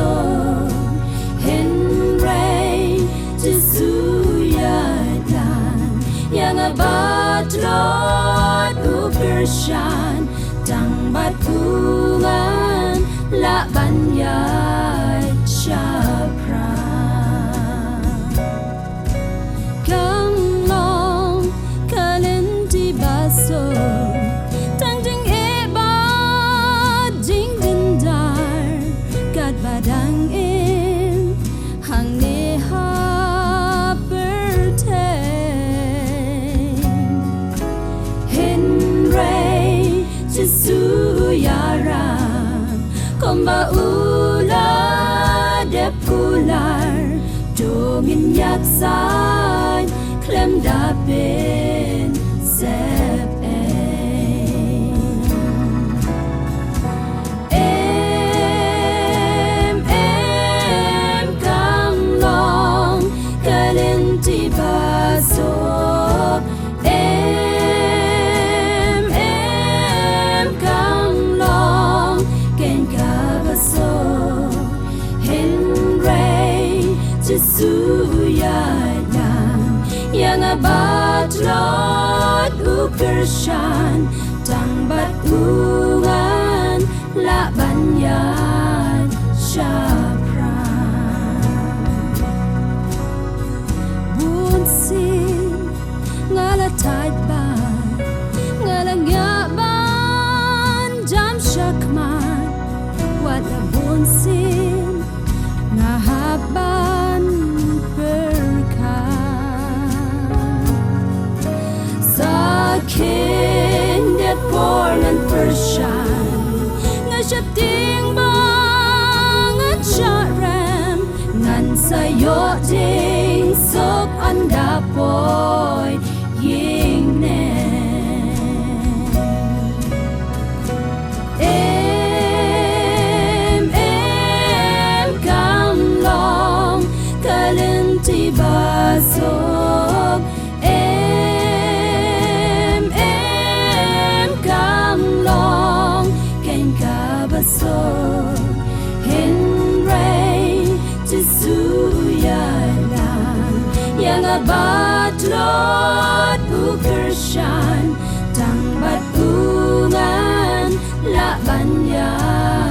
Basuk Henry Jisu yang abatrot upershan tang batungan la banyat shapra Khonglah Lynti Basuk tang jing eba jing dindar kat badang in hang ne ha Jisu yara komba ula depular dongin yaksan khlem dapin thep Khonglah Lynti Basuk Jisu yang abatrot upershan tang batungan la banyat shapra bunsin ngala taiban ngala ngaban jam shakman wala bunsin ngahaban Sakin that born and Persian nga shating bang at sharam ngan sayo ding sok anda poy ying ne Khonglah Lynti Basuk Basuk Henry Jisu yang abatrot ukershan tang batungan la banyat